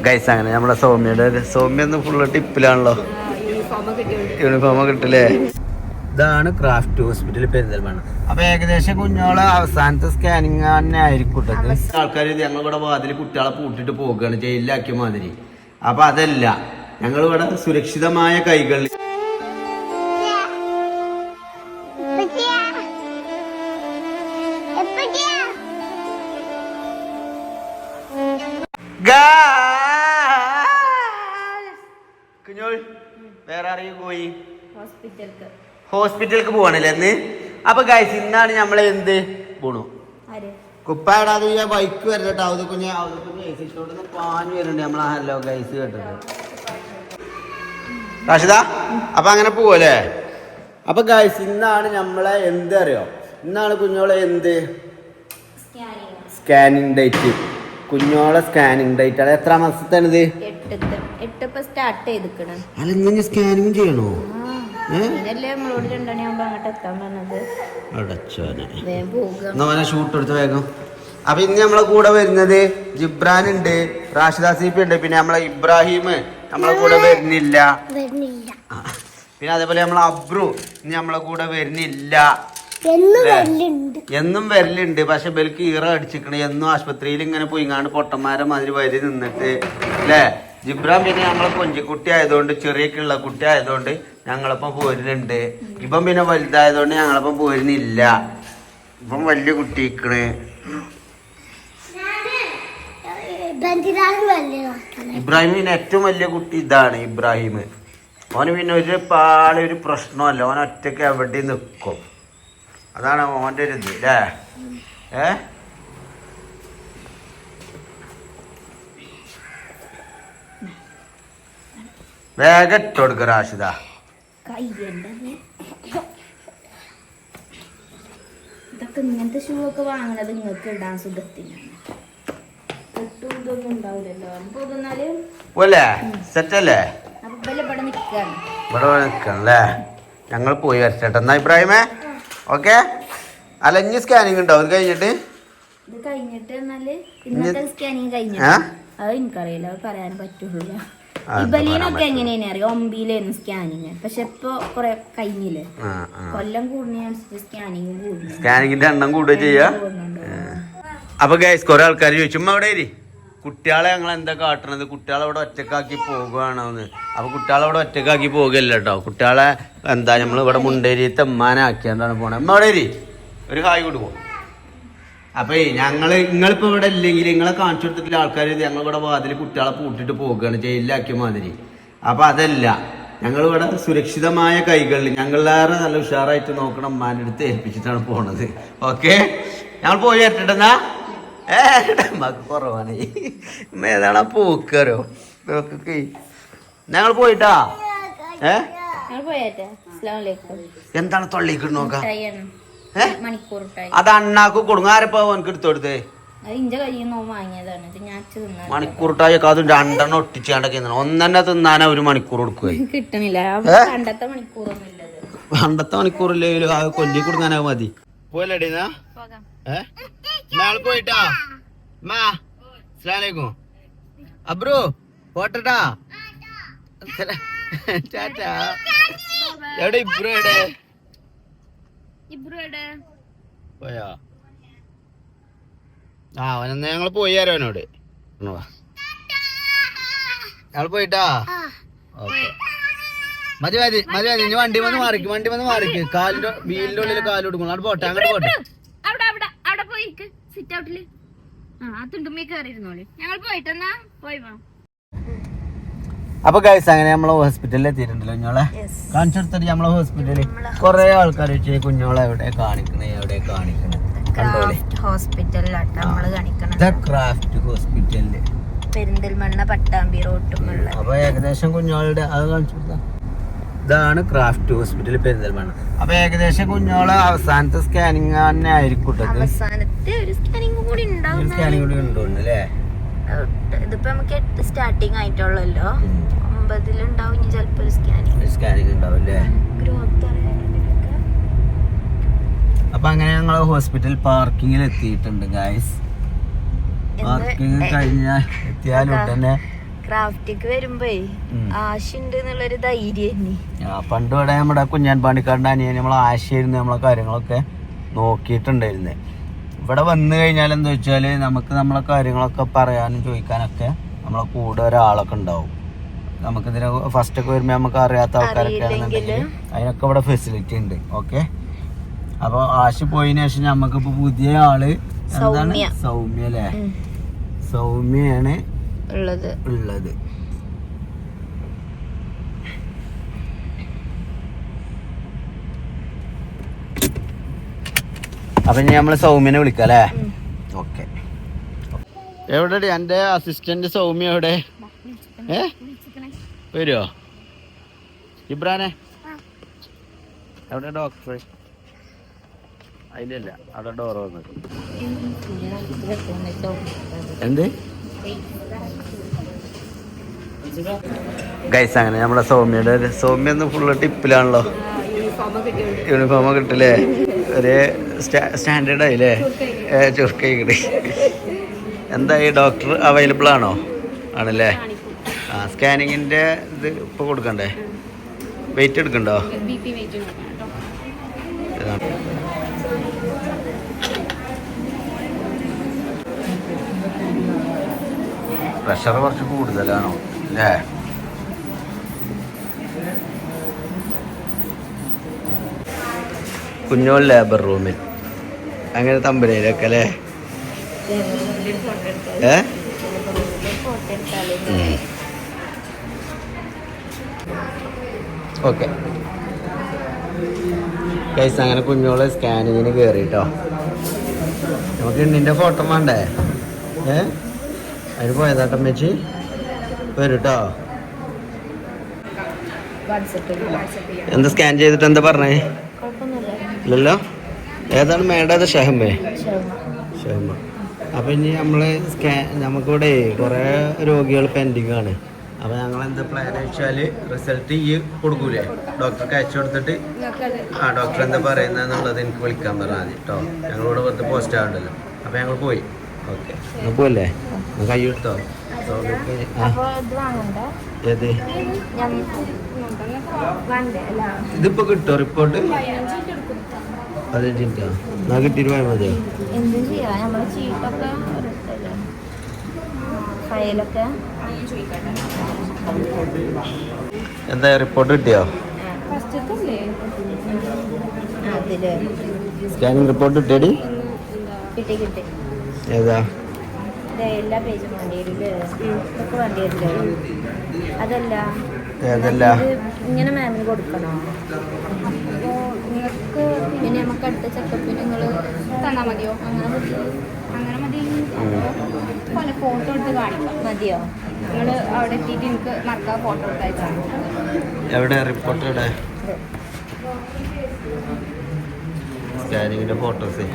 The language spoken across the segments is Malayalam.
ഗൈസ് അങ്ങനെ നമ്മളെ സൗമ്യ ഒന്ന് ഫുള്ള് ടിപ്പിലാണല്ലോ. യൂണിഫോം കിട്ടില്ലേ? ഇതാണ് ക്രാഫ്റ്റ് ഹോസ്പിറ്റൽ പെരിന്തൽമണ്ണ. അപ്പൊ ഏകദേശം കുഞ്ഞോളെ അവസാനത്തെ സ്കാനിങ് തന്നെ ആയിരിക്കും. ആൾക്കാർ ഞങ്ങളിവിടെ വാതിൽ കുട്ടികളെ പൂട്ടിട്ട് പോകുകയാണ്, ജയിലിലാക്കിയ മാതിരി. അപ്പൊ അതല്ല, ഞങ്ങളിവിടെ സുരക്ഷിതമായ കൈകൾ വേറെ ആരെയും പോയി ഹോസ്പിറ്റലിലേക്ക് പോവാണല്ലേ എന്ന്. അപ്പൊ ഗൈസ് ഇന്നാണ് നമ്മളെ എന്ത് പോണു കുപ്പായിടാതെ ബൈക്ക് വരട്ടോ. അത് കുഞ്ഞ് പാഞ്ഞു വരുന്നുണ്ട് നമ്മളെ. ഹലോ ഗൈസ് കേട്ടത് റാഷിദ. അപ്പൊ അങ്ങനെ പോവല്ലേ? അപ്പൊ ഗൈസ് ഇന്നാണ് നമ്മളെ എന്ത് അറിയോ, ഇന്നാണ് കുഞ്ഞോളെ എന്ത് സ്കാനിങ് ഡേറ്റ്. കുഞ്ഞോളെ സ്കാനിങ് ഡേറ്റ് ആണ്. എത്ര മാസത്താണിത്? അല്ല സ്കാനിങ് ചെയ്യണോ? ഷൂട്ട് എടുത്ത് വേഗം. അപ്പൊ ഇന്ന് നമ്മളെ കൂടെ വരുന്നത് ജിബ്രാൻ ഉണ്ട്, റാഷിദ സീപ്പി ഉണ്ട്, പിന്നെ നമ്മളെ ഇബ്രാഹിം നമ്മളെ കൂടെ വരുന്നില്ല. പിന്നെ അതേപോലെ നമ്മളെ അബ്രു ഇനി നമ്മളെ കൂടെ വരുന്നില്ല. എന്നും വരലുണ്ട്, പക്ഷെ ബൽക്ക് ഈറ അടിച്ചിക്കണ. എന്നും ആശുപത്രിയിൽ ഇങ്ങനെ പോയിങ്ങാണ്ട് പൊട്ടന്മാരെ മാതിരി വരി നിന്നിട്ട് അല്ലേ. ജിബ്രാൻ പിന്നെ നമ്മളെ കൊഞ്ചിക്കുട്ടി ആയതുകൊണ്ട്, ചെറിയൊക്കെയുള്ള കുട്ടി ആയതുകൊണ്ട് ഞങ്ങളപ്പം പോരുന്നുണ്ട്. ഇപ്പം പിന്നെ വലുതായതുകൊണ്ട് ഞങ്ങളപ്പം പോരുന്നില്ല. ഇപ്പം വലിയ കുട്ടിക്കണ്. ഇബ്രാഹിം പിന്നെ ഏറ്റവും വലിയ കുട്ടി ഇതാണ് ഇബ്രാഹിം. ഓന് പിന്നെ ഒരു പ്രശ്നമല്ല, ഓൻ ഒറ്റയ്ക്ക് എവിടെ നിൽക്കും. അതാണ് ഓൻ്റെ ഒരു ഇത് അല്ലേ. വേഗം ഇട്ടോടുക്ക റാഷിദ. ഇതൊക്കെ ഇങ്ങനത്തെ ഷൂ ഒക്കെ വാങ്ങണത് നിങ്ങൾക്ക് ഇടാൻ സുഖത്തിനാണ്. സെറ്റല്ലേ? ഇവിടെ നിക്കണല്ലേ? ഞങ്ങൾ പോയി വരട്ടെ എന്നാ ഇബ്രാഹിമേ. ഓക്കെ. അല്ല ഇനി സ്കാനിങ് ഉണ്ടാവും ഇത് കഴിഞ്ഞിട്ട്? ഇത് കഴിഞ്ഞിട്ട് ഇന്നത്തെ സ്കാനിങ് കഴിഞ്ഞ അത് എനിക്കറിയില്ല, അത് പറയാൻ പറ്റുള്ളൂ. ഇബലീനൊക്കെ എങ്ങനെയാണ് അറിയാം, ഒമ്പിയിലായിരുന്നു സ്കാനിങ്. പക്ഷെ ഇപ്പൊ കൊറേ കഴിഞ്ഞില്ലേ, കൊല്ലം കൂടുന്നതിനനുസരിച്ച് സ്കാനിങ്ങിന്റെ എണ്ണം കൂടുക ചെയ്യാ. അപ്പൊ ഗൈസ് കുറെ ആൾക്കാർ ചോദിച്ചു അവിടെ കുട്ടികളെ ഞങ്ങൾ എന്താ കാട്ടണത്, കുട്ടികളെ അവിടെ ഒറ്റക്കാക്കി പോകുകയാണോന്ന്. അപ്പൊ കുട്ടികളെ അവിടെ ഒറ്റക്കാക്കി പോകുകയല്ല കേട്ടോ. കുട്ടികളെ എന്താ നമ്മൾ ഇവിടെ മുണ്ടേരി തെമ്മാനാക്കിയാണ്ടാണ് പോണത്. അമ്മ അവിടെ ഒരു ഹായ് കൊടുക്കും. അപ്പൊ നിങ്ങളിപ്പോ ഇവിടെ ഇല്ലെങ്കിൽ നിങ്ങളെ കാണിച്ചു കൊടുത്തിട്ടുള്ള ആൾക്കാർ ഞങ്ങളിവിടെ വാതിൽ കുട്ടികളെ പൂട്ടിട്ട് പോകുകയാണ്, ജയിലിലാക്കിയ മാതിരി. അപ്പൊ അതല്ല, ഞങ്ങളിവിടെ സുരക്ഷിതമായ കൈകളിൽ ഞങ്ങളേറെ നല്ല ഉഷാറായിട്ട് നോക്കണം അമ്മാൻ്റെ അടുത്ത് ഏൽപ്പിച്ചിട്ടാണ് പോണത്. ഓക്കെ, ഞങ്ങൾ പോയി വരട്ടെന്നാ. മക്ക് കുറവാണ് ഏതാണ് പോക്കരോ നോക്കെ. ഞങ്ങൾ പോയിട്ടാ എന്താണ് തൊള്ളിക്കിട്ട് നോക്കാം. അത് അണ്ണാക്ക് കൊടുങ്ങ. ആരപ്പോ എനിക്ക് എടുത്തു കൊടുത്തേ? മണിക്കൂർട്ടായി അത് രണ്ടെണ്ണം ഒട്ടിച്ചാണ്ടൊക്കെ ഒന്നെന്നെ തിന്നാനാ ഒരു മണിക്കൂർ കൊടുക്കുക. പണ്ടത്തെ മണിക്കൂറില്ലെങ്കിലും ആ കൊല്ലി കൊടുക്കാനാ മതി. പോലടീന്നാ നാളെ പോയിട്ടാ. അസ്സലാമലൈക്കും അബ്രു പോട്ടട്ടാ. എവിടെ ഇബ്രു? എവിടെ പോയാ? അവനെന്നാ ഞങ്ങള് പോയി അവനോട് ഞങ്ങൾ പോയിട്ടാ. ഓക്കെ മതി മതി മതി മതി. ഇനി വണ്ടി വന്ന് മാറിക്ക് കാലിന്റെ വീലിന്റെ ഉള്ളിൽ കാല് കൊടുക്കണം. അവിടെ പോട്ടെ, അങ്ങോട്ട് പോട്ടെ. അപ്പൊ ഗൈസ് അങ്ങനെ നമ്മളെ ഹോസ്പിറ്റലിൽ എത്തിയിട്ടുണ്ടല്ലോ. കുഞ്ഞോളെ കാണിച്ചെടുത്തിട്ട് നമ്മളെ ഹോസ്പിറ്റലിൽ കൊറേ ആൾക്കാർ വെച്ച് കുഞ്ഞോളെ എവിടെ കാണിക്കണേ ക്രാഫ്റ്റ് ഹോസ്പിറ്റലില് പെരിന്തൽമണ്ണ പട്ടാമ്പി റോട്ടുമുള്ള. അപ്പൊ ഏകദേശം കുഞ്ഞോളുടെ അത് കാണിച്ചു കൊടുത്താ. ഇതാണ് ക്രാഫ്റ്റ് ഹോസ്പിറ്റൽ പെരിന്തൽമണ്ണ. അപ്പൊ ഏകദേശം കുഞ്ഞോളെ അവസാനത്തെ സ്കാനിങ് തന്നെ ആയിരിക്കും. അവസാനത്തെ ഒരു സ്കാനിങ് കൂടി ഉണ്ടല്ലേ? ഇതിപ്പോ നമുക്ക് 8 സ്റ്റാർട്ടിങ് ആയിട്ടുള്ളല്ലോ, 9 ഇനി ചിലപ്പോ സ്കാനിങ് ഉണ്ടാവും അല്ലേ? അപ്പൊ അങ്ങനെ ഞങ്ങൾ ഹോസ്പിറ്റൽ പാർക്കിങ്ങിൽ എത്തിയിട്ടുണ്ട് ഗൈസ്. പാർക്കിങ് കഴിഞ്ഞാൽ എത്തിയാലും തന്നെ ക്രാഫ്റ്റിക്ക് വരുമ്പോ ആശുണ്ട് എന്നുള്ളൊരു ധൈര്യം. പണ്ട് ഇവിടെ നമ്മുടെ കുഞ്ഞാൻപാണ്ടിക്കാരൻ്റെ അനിയൻ നമ്മളെ ആശയായിരുന്നു നമ്മളെ കാര്യങ്ങളൊക്കെ നോക്കിയിട്ടുണ്ടായിരുന്നത്. ഇവിടെ വന്നു കഴിഞ്ഞാൽ എന്താ വെച്ചാല് നമുക്ക് നമ്മളെ കാര്യങ്ങളൊക്കെ പറയാനും ചോദിക്കാനൊക്കെ നമ്മളെ കൂടെ ഒരാളൊക്കെ ഉണ്ടാവും. നമുക്കിതിനെ ഫസ്റ്റ് ഒക്കെ വരുമ്പോ നമുക്ക് അറിയാത്ത ആൾക്കാരൊക്കെ ആണെന്നുണ്ടെങ്കിൽ അതിനൊക്കെ ഇവിടെ ഫെസിലിറ്റി ഉണ്ട്. ഓക്കെ, അപ്പൊ ആശ പോയതിനു ശേഷം നമുക്കിപ്പോ പുതിയ ആള് എന്താണ് സൗമ്യ അല്ലേ? സൗമ്യയാണ് ഉള്ളത്. അപ്പൊ ഇനി നമ്മള് സൗമ്യനെ വിളിക്കാം അല്ലേ? ഓക്കെ. എവിടെ എന്റെ അസിസ്റ്റന്റ് സൗമ്യ എവിടെ? വരുമോ ഇബ്രാനെ? എവിടെ ഡോക്ടർ? അതിലല്ല, അവിടെ ഡോർ വന്നത് എന്ത് ഗൈസ്. അങ്ങനെ നമ്മളെ സൗമ്യ ഒന്ന് ഫുള്ള് ടിപ്പിലാണല്ലോ. യൂണിഫോമൊക്കെ കിട്ടില്ലേ? ഒരേ സ്റ്റാൻഡേർഡ് ആയില്ലേ? ചുരുക്കൈ കിട്ടി. എന്തായി, ഡോക്ടർ അവൈലബിൾ ആണോ? ആണല്ലേ. സ്കാനിങ്ങിന്റെ ഇത് ഇപ്പൊ കൊടുക്കണ്ടേ? വെയിറ്റ് എടുക്കണ്ടോ? പ്രഷർ കുറച്ച് കൂടുതലാണോ അല്ലേ? കുഞ്ഞോൾ ലേബർ റൂമിൽ അങ്ങനെ തമ്പനയിലൊക്കെ അല്ലേ? ഓക്കെ ഗൈസ്, അങ്ങനെ കുഞ്ഞോള് സ്കാനിങ്ങിന് കയറിട്ടോ. നമുക്ക് നിന്റെ ഫോട്ടോ വേണ്ടേ? അതിന് പോയതാട്ടം വെച്ച് വരും കേട്ടോ. എന്താ സ്കാൻ ചെയ്തിട്ട് എന്താ പറഞ്ഞേ? ഇല്ലല്ലോ. ഏതാണ് മേഡം? അത് ഷഹമ്മ. അപ്പം ഇനി നമ്മൾ നമുക്കിവിടെ കുറേ രോഗികൾ പെൻഡിങ് ആണ്. അപ്പോൾ ഞങ്ങൾ എന്താ പ്ലാൻ വെച്ചാൽ റിസൾട്ട് ഈ കൊടുക്കൂലേ, ഡോക്ടർക്ക് അയച്ചു കൊടുത്തിട്ട് ഡോക്ടർ എന്താ പറയുന്നതെന്നുള്ളത് എനിക്ക് വിളിക്കാൻ പറഞ്ഞാൽ മതി കേട്ടോ. ഞങ്ങളിവിടെ വെറുതെ പോസ്റ്റ് ആവണ്ടല്ലോ. അപ്പോൾ ഞങ്ങൾ പോയി. ഓക്കെ, നിങ്ങൾ പോവല്ലേ? കൈ എടുത്തോ? ഏത് ഇതിപ്പോ കിട്ടോ റിപ്പോർട്ട്? 15 മിനിറ്റാ എന്നാ കിട്ടിയിട്ട് പോയാൽ മതിയോ? എന്താ റിപ്പോർട്ട് കിട്ടിയോ? സ്കാനിങ് റിപ്പോർട്ട് കിട്ടിയടി? ഏതാ? എല്ലാ പേജും അതല്ല ഇങ്ങനെ മാമിന് കൊടുക്കണോ? നിങ്ങൾക്ക് പിന്നെ നമുക്ക് അടുത്ത ചെക്കപ്പിന് നിങ്ങൾ തന്നാൽ മതിയോ? അങ്ങനെ മതി. ഫോട്ടോ എടുത്ത് കാണിക്കാം മതിയോ? നിങ്ങൾ അവിടെ എത്തിയിട്ട് എനിക്ക് മറക്കാതെ ഫോട്ടോ എടുത്ത് അയച്ചാൽ മതി. എവിടെ റിപ്പോർട്ട്? എവിടെ സ്കാനിങ്ങിന്റെ ഫോട്ടോസ്?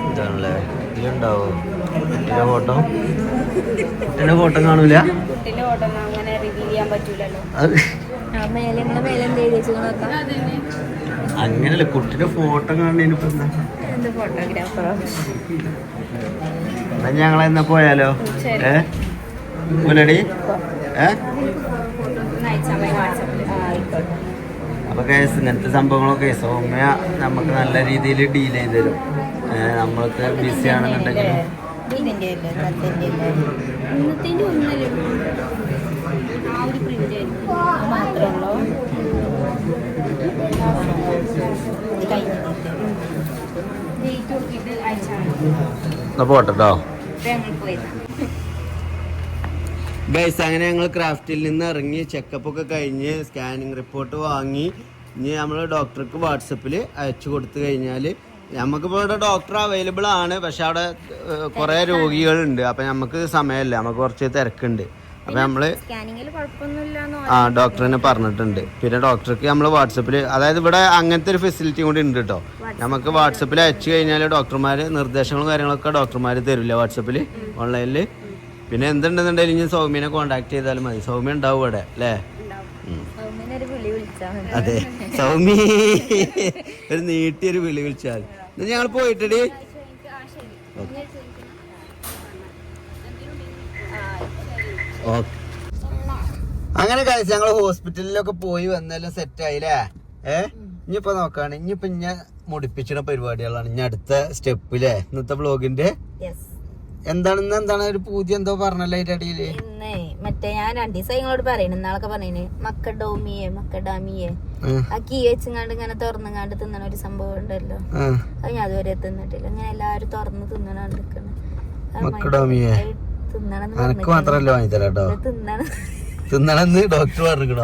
ഇതാണല്ലേ, ഇതിലുണ്ടാവോ കുട്ടിയുടെ ഫോട്ടോ? കുട്ടിയുടെ ഫോട്ടോ കാണൂല. കുട്ടിയുടെ ഫോട്ടോ അങ്ങനെ റിവീൽ ചെയ്യാൻ പറ്റൂലല്ലോ. അങ്ങനല്ലേ, കുട്ടിയുടെ ഫോട്ടോ കാണുന്നതിനിപ്പോ എന്താ ഫോട്ടോഗ്രാഫറോ? എന്നാ ഞങ്ങളെന്നാ പോയാലോ? മുന്നടി അപ്പൊ കേസ് ഇങ്ങനത്തെ സംഭവങ്ങളൊക്കെ സൗമ്യ നമുക്ക് നല്ല രീതിയിൽ ഡീൽ ചെയ്ത് തരും. നമ്മൾക്ക് ബിസി ആണെന്നുണ്ടെങ്കിൽ പോട്ടോ ഗൈസ്. അങ്ങനെ ഞങ്ങൾ ക്രാഫ്റ്റിൽ നിന്ന് ഇറങ്ങി ചെക്കപ്പ് ഒക്കെ കഴിഞ്ഞ് സ്കാനിങ് റിപ്പോർട്ട് വാങ്ങി ഇനി നമ്മൾ ഡോക്ടർക്ക് വാട്സപ്പിൽ അയച്ചു കൊടുത്തു കഴിഞ്ഞാൽ നമുക്കിപ്പോൾ ഇവിടെ ഡോക്ടർ അവൈലബിൾ ആണ്. പക്ഷെ അവിടെ കുറേ രോഗികളുണ്ട്. അപ്പം നമുക്ക് സമയമില്ല, നമുക്ക് കുറച്ച് തിരക്കുണ്ട്. അപ്പം നമ്മൾ ഡോക്ടറിനെ പറഞ്ഞിട്ടുണ്ട്. പിന്നെ ഡോക്ടർക്ക് നമ്മൾ വാട്സപ്പിൽ, അതായത് ഇവിടെ അങ്ങനത്തെ ഒരു ഫെസിലിറ്റി കൂടി ഉണ്ട് കേട്ടോ. നമുക്ക് വാട്സപ്പിൽ അയച്ചു കഴിഞ്ഞാൽ ഡോക്ടർമാർ നിർദ്ദേശങ്ങളും കാര്യങ്ങളൊക്കെ ഡോക്ടർമാർ തരില്ല വാട്സപ്പിൽ, ഓൺലൈനിൽ. പിന്നെ എന്തുണ്ടെന്നുണ്ടെങ്കിലും ഇനി സൗമ്യനെ കോണ്ടാക്ട് ചെയ്താലും മതി. സൗമ്യ ഉണ്ടാവും ഇവിടെ അല്ലേ? അതെ, സൗമ്യ ഒരു നീട്ടിയൊരു വിളി വിളിച്ചാൽ. ഞങ്ങൾ പോയിട്ടടി ഓക്കെ. അങ്ങനെ കഴിച്ച് ഞങ്ങള് ഹോസ്പിറ്റലിലൊക്കെ പോയി വന്നെല്ലാം സെറ്റ് ആയില്ലേ. ഇനിയിപ്പോ നോക്കാണ്, ഇനിയിപ്പോ മുടിപ്പിച്ചിട പരിപാടികളാണ് ഇനി അടുത്ത സ്റ്റെപ്പിലെ ഇന്നത്തെ വ്ളോഗിന്റെ. എന്താണ് ഒരു പൂജ എന്തോ പറഞ്ഞല്ലോ അതിന്റെ അടിയില്. മറ്റേ ഞാൻ 2 ദിവസം നിങ്ങളോട് പറയുന്നു, ഇന്നാളൊക്കെ പറഞ്ഞേ മക്കഡാമിയെ ആ കീ വെച്ചങ്ങാണ്ട് ഇങ്ങനെ തുറന്നുങ്ങാണ്ട് തിന്നണ ഒരു സംഭവം ഉണ്ടല്ലോ. അത് ഞാൻ അതുവരെ തിന്നിട്ടില്ല. ഇങ്ങനെ എല്ലാരും തുറന്ന് തിന്നണ മക്കഡാമിയെ എനക്ക് മാത്രല്ല വാങ്ങിത്തരാട്ടോ. തിന്നണെന്ന് ഡോക്ടർ പറഞ്ഞു.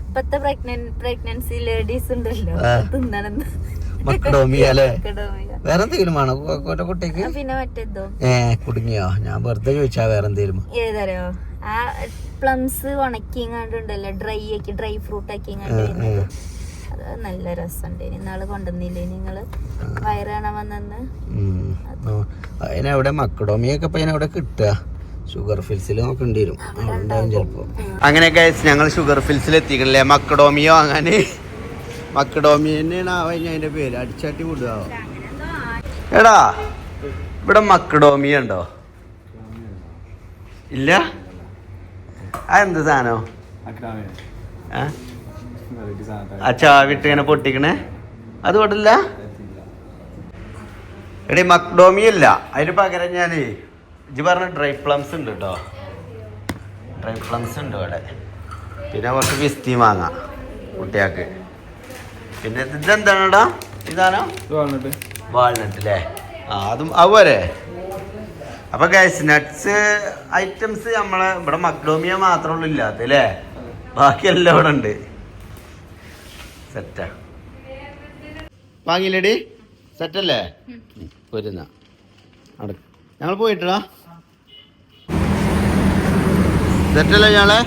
ഇപ്പത്തെ പ്രഗ്നൻസി ലേഡീസ് ഉണ്ടല്ലോ തിന്നണെന്ന്. മക്കഡോമിയല്ലേ? വേറെ എന്തെങ്കിലും വേണോ കുട്ടിക്ക്? പിന്നെ മറ്റേതോ കുടുങ്ങിയോ? ഞാൻ വെറുതെ ചോദിച്ചാ വേറെ എന്തെങ്കിലും ഏതറിയോ, ആ പ്ലംസ് ഉണക്കിങ്ങാണ്ടുണ്ടല്ലോ, ഡ്രൈ ഫ്രൂട്ട് ആക്കിങ്ങാണ്ട് വരുന്നത്. അത് നല്ല രസമുണ്ട്. ഇന്നാള് കൊണ്ടുവന്നില്ലേ നിങ്ങള് വയറാണ വന്നെന്ന്. അതിനെവിടെ മക്കഡോമിയൊക്കെ ഇപ്പൊ അതിനെവിടെ കിട്ടുക? ഷുഗർ ഫിൽസിൽ നോക്കേണ്ടി വരും, ഉണ്ടാവും ചിലപ്പോ. അങ്ങനെയൊക്കെ ഞങ്ങൾ ഷുഗർ ഫിൽസിൽ എത്തിക്കണല്ലേ മക്കഡോമിയോ വാങ്ങാന്. മക്കഡോമിയ തന്നെയാണ് അതിന്റെ പേര്, അടിച്ചാട്ടി വിടുക. എടാ ഇവിടെ മക്കഡോമിയ ഉണ്ടോ? ഇല്ല. അതെന്ത് സാധനം? ആ ചാവിട്ട് ഇങ്ങനെ പൊട്ടിക്കണേ അത് കൊണ്ടില്ല. എടീ മക്കഡോമിയ ഇല്ല, അതിന് പകരം ഞാന് ഇജ്ജ് പറഞ്ഞ ഡ്രൈ പ്ലംസ് ഉണ്ട് കേട്ടോ. ഡ്രൈ പ്ലംസ് ഉണ്ട് ഇവിടെ. പിന്നെ കുറച്ച് പിസ്തി വാങ്ങാം കുട്ടികൾക്ക്. പിന്നെ ഇതെന്താണെടാ ഇതാണോ? വാൾനട്ട് അല്ലേ? അതും അതുപോലെ. അപ്പൊ ഗൈസ് നട്ട്സ് ഐറ്റംസ് നമ്മളെ ഇവിടെ മക്ഡോമിയ മാത്രമേ ഉള്ളൂ ഇല്ലാത്ത അല്ലേ? ബാക്കിയെല്ലാം ഇവിടെ ഉണ്ട്. സെറ്റാ വാങ്ങിയില്ലേടി? സെറ്റല്ലേ? പോരുന്ന അവിടെ ഞങ്ങൾ പോയിട്ടാ സെറ്റല്ലേ ഞങ്ങളെ?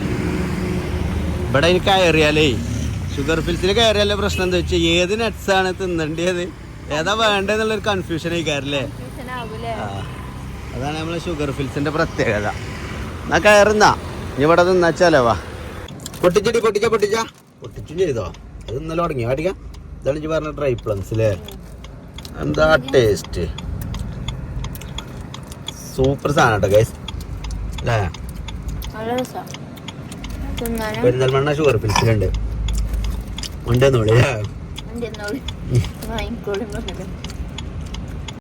ഇവിടെ എനിക്ക് കയറിയാലേ ഷുഗർ ഫിൽസിൽ കയറിയാലേ പ്രശ്നം എന്താ വെച്ചാൽ ഏത് നട്ട്സാണ് തിന്നേണ്ടത്, ഏതാ വേണ്ടതെന്നുള്ളൊരു കൺഫ്യൂഷൻ ആയിക്കാരല്ലേ? അതാണ് നമ്മളെ ഷുഗർ ഫിൽസിന്റെ പ്രത്യേകത. എന്നാ കയറുന്ന ഇനി ഇവിടെ തിന്നാച്ചാലോ. വാ പൊട്ടിച്ചും ചെയ്തോ? അത് ഇന്നലെ തുടങ്ങി മേടിക്കാം. ഇതാണ് ഇജ്ജ് പറഞ്ഞ ഡ്രൈ പ്ലംസ് അല്ലേ? എന്താ ടേസ്റ്റ്, സൂപ്പർ സാധനം കേട്ടോ ഗൈസ് അല്ലേ? പെരിന്തൽമണ്ണ ഷുഗർ ഫിൽസിലുണ്ട്. ഉണ്ടെന്നോളൂ.